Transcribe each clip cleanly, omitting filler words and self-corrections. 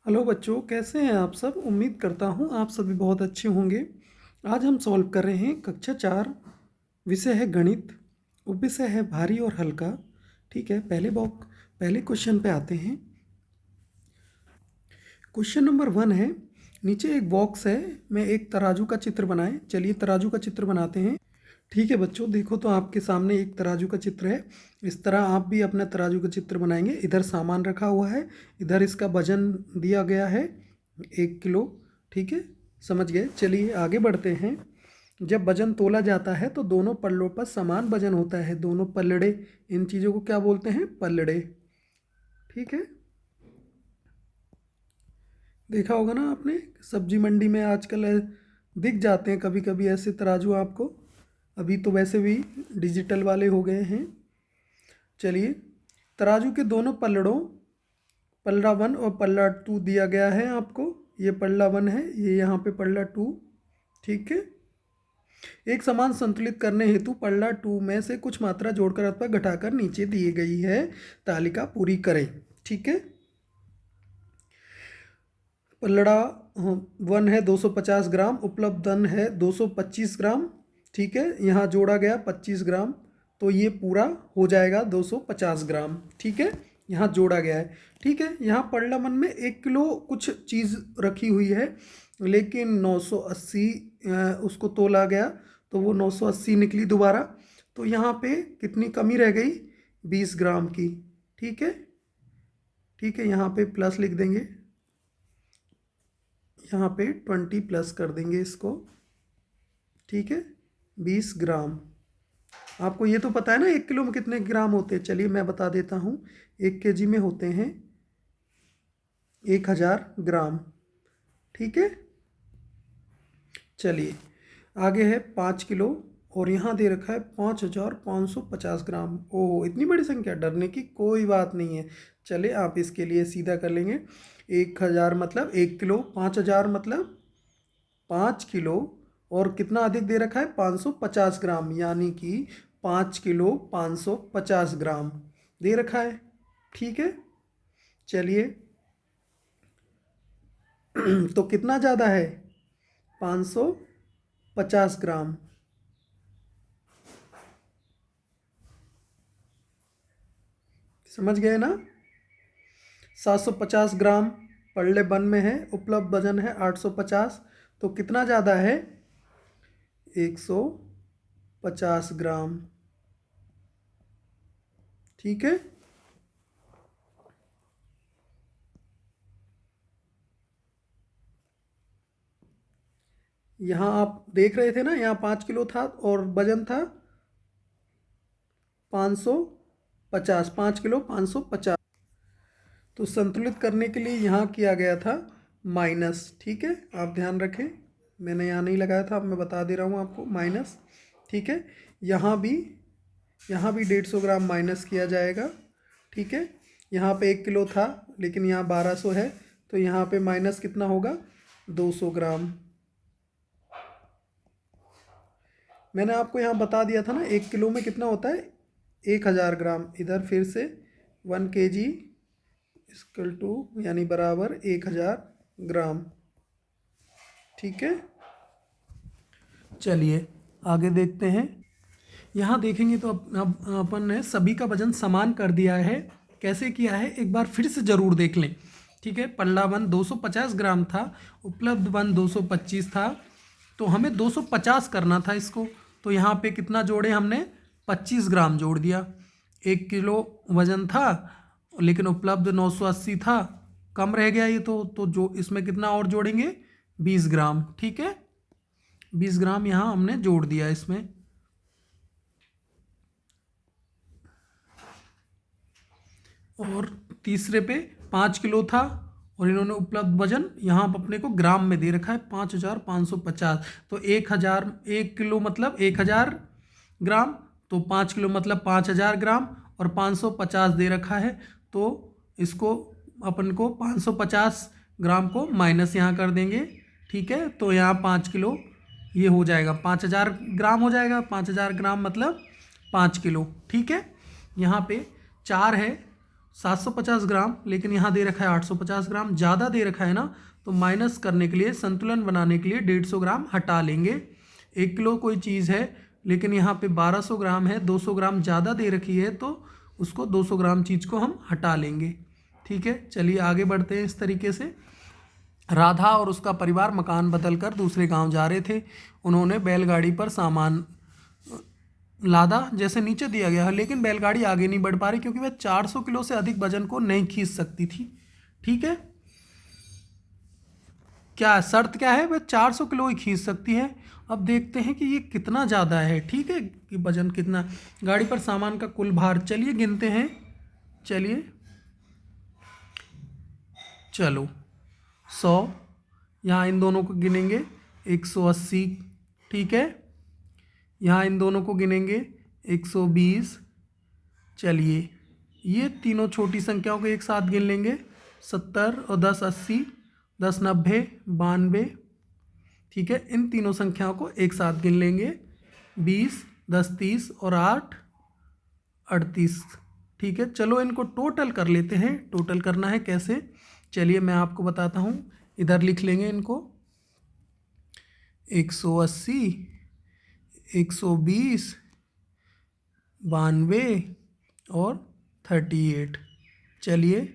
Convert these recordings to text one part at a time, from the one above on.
Hello बच्चों, कैसे हैं आप सब। उम्मीद करता हूँ आप सभी बहुत अच्छे होंगे। आज हम सॉल्व कर रहे हैं कक्षा 4। विषय है गणित। उपविषय है भारी और हल्का। ठीक है, पहले क्वेश्चन पे आते हैं। क्वेश्चन नंबर 1 है, नीचे एक बॉक्स है, मैं एक तराजू का चित्र बनाएं। चलिए तराजू का चित्र बनाते हैं। ठीक है बच्चों, देखो तो आपके सामने एक तराजू का चित्र है। इस तरह आप भी अपना तराजू का चित्र बनाएंगे। इधर सामान रखा हुआ है, इधर इसका वजन दिया गया है 1 किलो। ठीक है, समझ गए। चलिए आगे बढ़ते हैं। जब वजन तोला जाता है तो दोनों पल्लों पर समान वजन होता है। दोनों पल्लड़े, इन चीज़ों को क्या बोलते हैं? पल्लड़े। ठीक है, देखा होगा ना आपने, सब्जी मंडी में आजकल दिख जाते हैं कभी कभी ऐसे तराजू आपको। अभी तो वैसे भी डिजिटल वाले हो गए हैं। चलिए, तराजू के दोनों पल्लड़ों, पल्ला 1 और पल्ला 2 दिया गया है आपको। ये पल्ला 1 है, ये यहाँ पे पल्ला 2। ठीक है, एक समान संतुलित करने हेतु पल्ला 2 में से कुछ मात्रा जोड़कर अथवा घटाकर नीचे दी गई है तालिका पूरी करें। ठीक है, पल्लड़ा 1 है 250 ग्राम, उपलब्ध धन है 225 ग्राम। ठीक है, यहाँ जोड़ा गया 25 ग्राम, तो ये पूरा हो जाएगा 250 ग्राम। ठीक है, यहाँ जोड़ा गया है। ठीक है, यहाँ पल्ला 1 में 1 किलो कुछ चीज़ रखी हुई है, लेकिन 980 उसको तोला गया तो वो 980 निकली दोबारा। तो यहाँ पे कितनी कमी रह गई? 20 ग्राम की। ठीक है, ठीक है, यहाँ पे प्लस लिख देंगे, यहाँ पे 20 प्लस कर देंगे इसको। ठीक है, 20 ग्राम। आपको ये तो पता है ना 1 किलो में कितने ग्राम होते हैं? चलिए मैं बता देता हूँ। 1 kg में होते हैं 1000 ग्राम। ठीक है, चलिए आगे है 5 किलो, और यहाँ दे रखा है 5550 ग्राम। ओह, इतनी बड़ी संख्या, डरने की कोई बात नहीं है। चले आप इसके लिए सीधा कर लेंगे। 1000 मतलब 1 किलो, 5000 मतलब 5 किलो, और कितना अधिक दे रखा है? 550 ग्राम, यानी कि 5 किलो 550 ग्राम दे रखा है। ठीक है, चलिए तो कितना ज़्यादा है? 550 ग्राम। समझ गए ना? 750 ग्राम पल्ले 1 में है, उपलब्ध वजन है 850, तो कितना ज़्यादा है? 150 ग्राम। ठीक है, यहाँ आप देख रहे थे ना, यहाँ 5 किलो था और वजन था 550, 5 किलो 550। तो संतुलित करने के लिए यहाँ किया गया था माइनस। ठीक है, आप ध्यान रखें, मैंने यहाँ नहीं लगाया था, अब मैं बता दे रहा हूँ आपको, माइनस। ठीक है, यहाँ भी 150 ग्राम माइनस किया जाएगा। ठीक है, यहाँ पे 1 किलो था लेकिन यहाँ 1200 है, तो यहाँ पे माइनस कितना होगा? 200 ग्राम। मैंने आपको यहाँ बता दिया था ना 1 किलो में कितना होता है? 1000 ग्राम। इधर फिर से 1 kg इक्वल टू, यानी बराबर 1000 ग्राम। ठीक है, चलिए आगे देखते हैं। यहाँ देखेंगे तो अब अपन ने सभी का वजन समान कर दिया है। कैसे किया है एक बार फिर से ज़रूर देख लें। ठीक है, पल्ला 1 250 ग्राम था, उपलब्ध 1 225 था, तो हमें 250 करना था इसको। तो यहाँ पे कितना जोड़े हमने? 25 ग्राम जोड़ दिया। 1 किलो वजन था लेकिन उपलब्ध 980 था, कम रह गया ये तो जो इसमें कितना और जोड़ेंगे? 20 ग्राम। ठीक है, 20 ग्राम यहाँ हमने जोड़ दिया इसमें। और तीसरे पे 5 किलो था और इन्होंने उपलब्ध वजन यहाँ अपने को ग्राम में दे रखा है 5550। तो 1 किलो मतलब 1000 ग्राम, तो 5 किलो मतलब 5000 ग्राम, और 550 दे रखा है, तो इसको अपन को 550 ग्राम को माइनस यहाँ कर देंगे। ठीक है, तो यहाँ 5 किलो ये हो जाएगा 5000 ग्राम हो जाएगा। 5000 ग्राम मतलब 5 किलो। ठीक है, यहाँ पे 4 है, 750 ग्राम, लेकिन यहाँ दे रखा है 850 ग्राम, ज़्यादा दे रखा है ना, तो माइनस करने के लिए, संतुलन बनाने के लिए 150 ग्राम हटा लेंगे। 1 किलो कोई चीज़ है लेकिन यहाँ पे 1200 ग्राम है, 200 ग्राम ज़्यादा दे रखी है, तो उसको 200 ग्राम चीज़ को हम हटा लेंगे। ठीक है, चलिए आगे बढ़ते हैं। इस तरीके से राधा और उसका परिवार मकान बदलकर दूसरे गांव जा रहे थे। उन्होंने बैलगाड़ी पर सामान लादा जैसे नीचे दिया गया है, लेकिन बैलगाड़ी आगे नहीं बढ़ पा रही क्योंकि वह 400 किलो से अधिक वजन को नहीं खींच सकती थी। ठीक है, क्या शर्त क्या है, वह 400 किलो ही खींच सकती है। अब देखते हैं कि ये कितना ज़्यादा है। ठीक है, कि वजन कितना, गाड़ी पर सामान का कुल भार, चलिए गिनते हैं। चलिए, चलो 100, यहाँ इन दोनों को गिनेंगे 180। ठीक है, यहाँ इन दोनों को गिनेंगे 120। चलिए, ये तीनों छोटी संख्याओं को एक साथ गिन लेंगे, 70 और 10 80, 10 90 92। ठीक है, इन तीनों संख्याओं को एक साथ गिन लेंगे, 20 10 30 और 8 38। ठीक है, चलो इनको टोटल कर लेते हैं। टोटल करना है कैसे, चलिए मैं आपको बताता हूँ। इधर लिख लेंगे इनको, 180, 120, 92 और 38। चलिए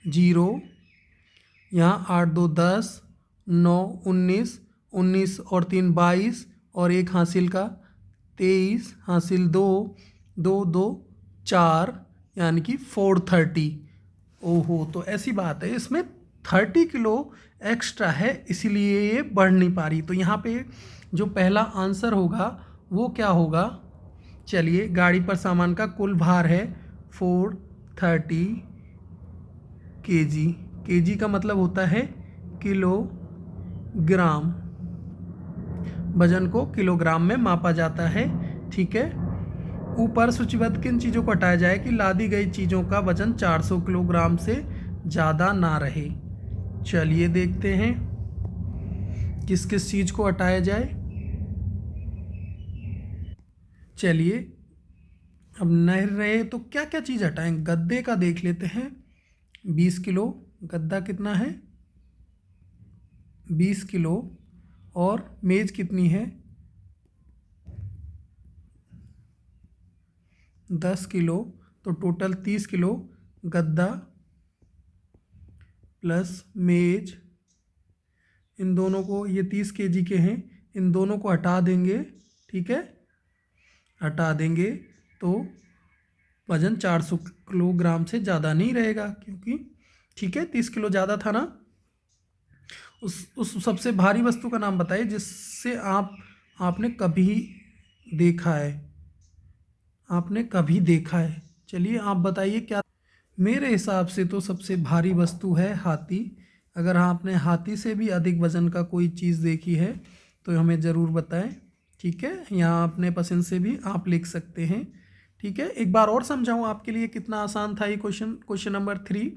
0, यहाँ 8 2 10, 9 19, 19 और 3 22 और 1 हासिल का 23, हासिल 2 2 2 4, यानी कि 430। ओहो, तो ऐसी बात है, इसमें 30 किलो एक्स्ट्रा है, इसीलिए ये बढ़ नहीं पा रही। तो यहाँ पे जो पहला आंसर होगा वो क्या होगा, चलिए, गाड़ी पर सामान का कुल भार है 430 kg। kg का मतलब होता है किलोग्राम, वजन को किलोग्राम में मापा जाता है। ठीक है, ऊपर सूचीबद्ध किन चीज़ों को हटाया जाए कि लादी गई चीज़ों का वजन 400 किलोग्राम से ज़्यादा ना रहे। चलिए देखते हैं किस किस चीज़ को हटाया जाए। चलिए, अब नहीं रहे तो क्या क्या चीज़ हटाएं, गद्दे का देख लेते हैं। 20 किलो, गद्दा कितना है 20 किलो, और मेज़ कितनी है 10 किलो, तो टोटल 30 किलो गद्दा प्लस मेज, इन दोनों को, ये 30 kg के हैं, इन दोनों को हटा देंगे। ठीक है, हटा देंगे तो वजन 400 किलोग्राम से ज़्यादा नहीं रहेगा, क्योंकि ठीक है 30 किलो ज़्यादा था ना। उस सबसे भारी वस्तु का नाम बताइए जिससे आपने कभी देखा है, आपने कभी देखा है। चलिए आप बताइए क्या। मेरे हिसाब से तो सबसे भारी वस्तु है हाथी। अगर आपने हाथी से भी अधिक वजन का कोई चीज़ देखी है तो हमें ज़रूर बताएं। ठीक है, यहाँ अपने पसंद से भी आप लिख सकते हैं। ठीक है, एक बार और समझाऊँ आपके लिए, कितना आसान था ये क्वेश्चन नंबर 3।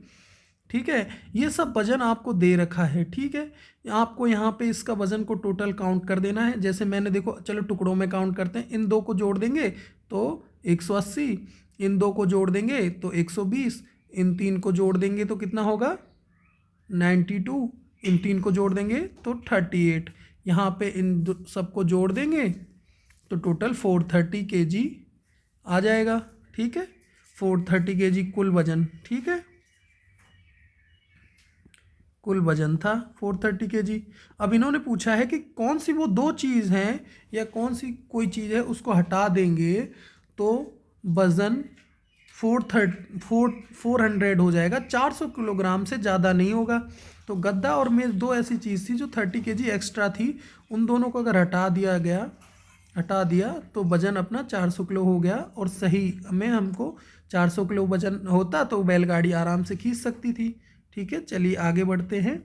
ठीक है, ये सब वजन आपको दे रखा है। ठीक है, आपको यहाँ पे इसका वजन को टोटल काउंट कर देना है। जैसे मैंने, देखो चलो टुकड़ों में काउंट करते हैं, इन दो को जोड़ देंगे तो 180, इन दो को जोड़ देंगे तो 120, इन तीन को जोड़ देंगे तो कितना होगा 92, इन तीन को जोड़ देंगे तो 38, यहाँ पे इन सबको जोड़ देंगे तो टोटल 430 kg आ जाएगा। ठीक है, 430 kg कुल वजन। ठीक है, कुल वजन था 430 kg। अब इन्होंने पूछा है कि कौन सी वो दो चीज़ हैं या कौन सी कोई चीज़ है उसको हटा देंगे तो वज़न 400 हो जाएगा, 400 किलोग्राम से ज़्यादा नहीं होगा। तो गद्दा और मेज़ दो ऐसी चीज़ थी जो 30 kg एक्स्ट्रा थी, उन दोनों को अगर हटा दिया तो वज़न अपना 400 किलो हो गया। और सही में हमको 400 किलो वज़न होता तो बैलगाड़ी आराम से खींच सकती थी। ठीक है, चलिए आगे बढ़ते हैं।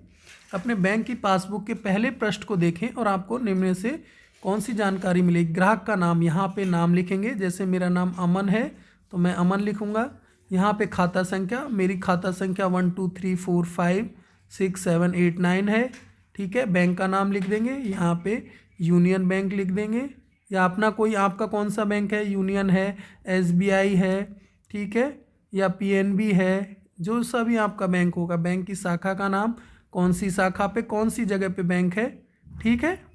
अपने बैंक की पासबुक के पहले पृष्ठ को देखें और आपको निम्न में से कौन सी जानकारी मिलेगी। ग्राहक का नाम, यहाँ पे नाम लिखेंगे, जैसे मेरा नाम अमन है तो मैं अमन लिखूँगा। यहाँ पे खाता संख्या, मेरी खाता संख्या 1 2 3 4 5 6 7 8 9 है। ठीक है, बैंक का नाम लिख देंगे, यहाँ पे यूनियन बैंक लिख देंगे, या अपना कोई, आपका कौन सा बैंक है, यूनियन है, SBI है। ठीक है, या पीएनबी है, जो सा भी आपका बैंक होगा, बैंक की शाखा का नाम, कौन सी शाखा पे कौन सी जगह पे बैंक है, ठीक है,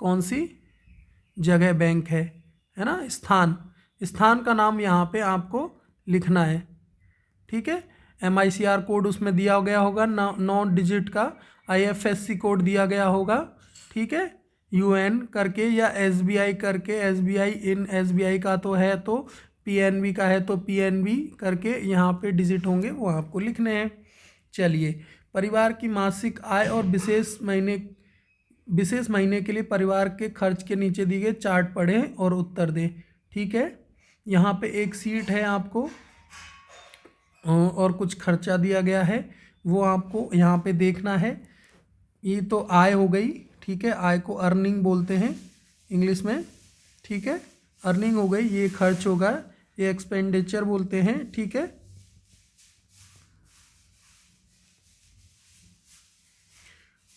कौन सी जगह बैंक है ना, स्थान, स्थान का नाम यहाँ पे आपको लिखना है, ठीक है। MICR कोड उसमें दिया गया होगा, 9 डिजिट का IFSC कोड दिया गया होगा, ठीक है, UN करके या SBI करके, SBI इन SBI का तो है, तो PNB का है तो PNB करके यहाँ पे डिजिट होंगे, वो आपको लिखने हैं। चलिए, परिवार की मासिक आय और विशेष महीने के लिए परिवार के खर्च के नीचे दिए गए चार्ट पढ़ें और उत्तर दें, ठीक है। यहाँ पे एक सीट है आपको और कुछ खर्चा दिया गया है, वो आपको यहाँ पे देखना है। ये तो आय हो गई, ठीक है, आय को अर्निंग बोलते हैं इंग्लिश में, ठीक है, अर्निंग हो गई। ये खर्च होगा, ये एक्सपेंडिचर बोलते हैं, ठीक है।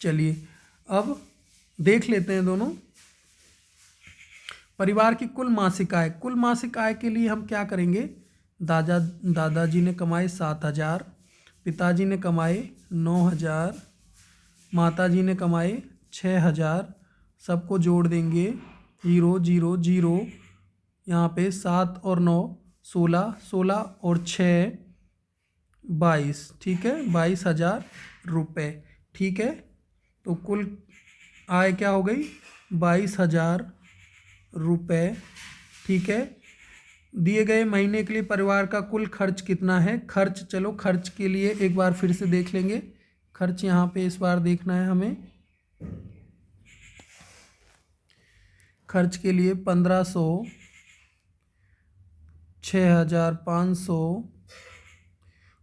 चलिए अब देख लेते हैं दोनों। परिवार की कुल मासिक आय, कुल मासिक आय के लिए हम क्या करेंगे, दादाजी ने कमाए 7,000, पिताजी ने कमाए 9,000, माताजी ने कमाए 6,000, सबको जोड़ देंगे, 0 0 0, यहाँ पे 7 और 9 16, 16 और 6 22, ठीक है, 22,000 रुपये, ठीक है। तो कुल आय क्या हो गई, 22,000 रुपये, ठीक है। दिए गए महीने के लिए परिवार का कुल खर्च कितना है, खर्च, चलो खर्च के लिए एक बार फिर से देख लेंगे। खर्च यहाँ पे इस बार देखना है हमें। खर्च के लिए 1,500, 6,500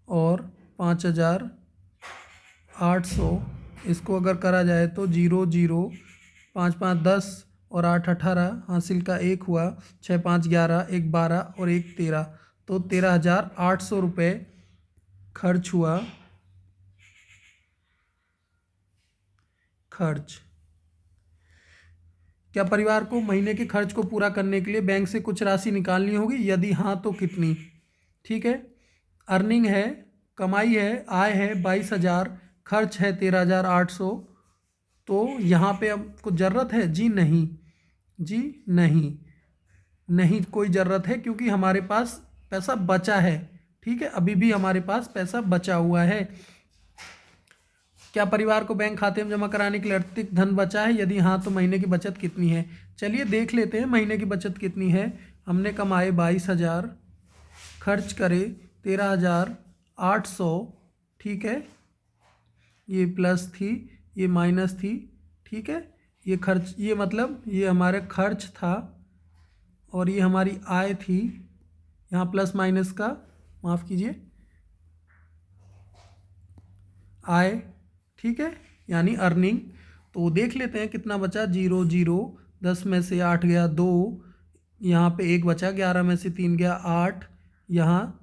और 5,800, इसको अगर करा जाए तो 0 0, 5 5 10 और 8 18, हासिल का 1 हुआ, 6 5 11, 1 12 और 1 13, तो 13,800 रुपये खर्च हुआ। खर्च, क्या परिवार को महीने के खर्च को पूरा करने के लिए बैंक से कुछ राशि निकालनी होगी, यदि हाँ तो कितनी, ठीक है। अर्निंग है, कमाई है, आय है 22,000, खर्च है 13,800, तो यहाँ पे हमको ज़रूरत है, जी नहीं, जी नहीं, नहीं कोई ज़रूरत है, क्योंकि हमारे पास पैसा बचा है, ठीक है, अभी भी हमारे पास पैसा बचा हुआ है। क्या परिवार को बैंक खाते में जमा कराने के लिए अतिरिक्त धन बचा है, यदि हाँ तो महीने की बचत कितनी है। चलिए देख लेते हैं महीने की बचत कितनी है। हमने कमाए 22,000, खर्च करे 13,800, ठीक है, ये प्लस थी, ये माइनस थी, ठीक है, ये खर्च, ये मतलब ये हमारा खर्च था और ये हमारी आय थी, यहाँ प्लस माइनस का, माफ़ कीजिए, आय, ठीक है, यानी अर्निंग। तो देख लेते हैं कितना बचा, 0 0, 10 में से 8 गया 2, यहाँ पे 1 बचा, 11 में से 3 गया 8, यहाँ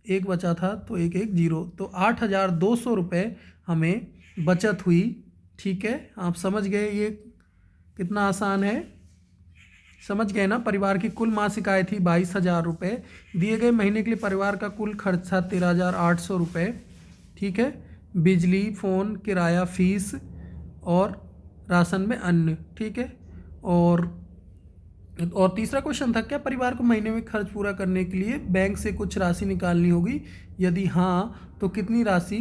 1 बचा था तो 1 1 0, तो 8,200 रुपये हमें बचत हुई, ठीक है। आप समझ गए ये कितना आसान है, समझ गए ना। परिवार की कुल मासिक आय थी 22,000 रुपये, दिए गए महीने के लिए परिवार का कुल खर्च था 13,800 रुपये, ठीक है, बिजली, फ़ोन, किराया, फीस और राशन में अन्य, ठीक है। और तीसरा क्वेश्चन था, क्या परिवार को महीने में खर्च पूरा करने के लिए बैंक से कुछ राशि निकालनी होगी, यदि हाँ तो कितनी राशि।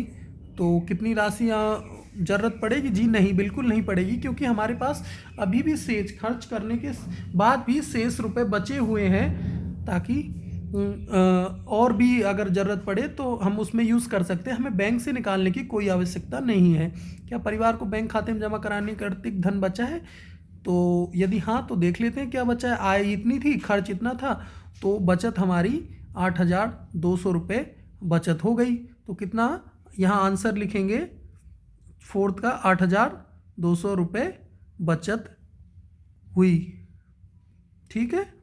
तो कितनी राशि ज़रूरत पड़ेगी, जी नहीं, बिल्कुल नहीं पड़ेगी, क्योंकि हमारे पास अभी भी शेष, खर्च करने के बाद भी शेष रुपए बचे हुए हैं, ताकि और भी अगर ज़रूरत पड़े तो हम उसमें यूज़ कर सकते हैं, हमें बैंक से निकालने की कोई आवश्यकता नहीं है। क्या परिवार को बैंक खाते में जमा कराने का अतिरिक्त धन बचा है, तो यदि हाँ तो देख लेते हैं क्या बचा है। आय इतनी थी, खर्च इतना था, तो बचत हमारी 8,200 रुपये बचत हो गई। तो कितना, यहाँ आंसर लिखेंगे, फोर्थ का 8,200 रुपये बचत हुई, ठीक है।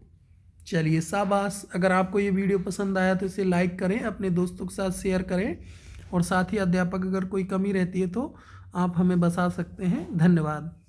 चलिए शाबाश। अगर आपको ये वीडियो पसंद आया तो इसे लाइक करें, अपने दोस्तों के साथ शेयर करें, और साथ ही अध्यापक अगर कोई कमी रहती है तो आप हमें बता सकते हैं। धन्यवाद।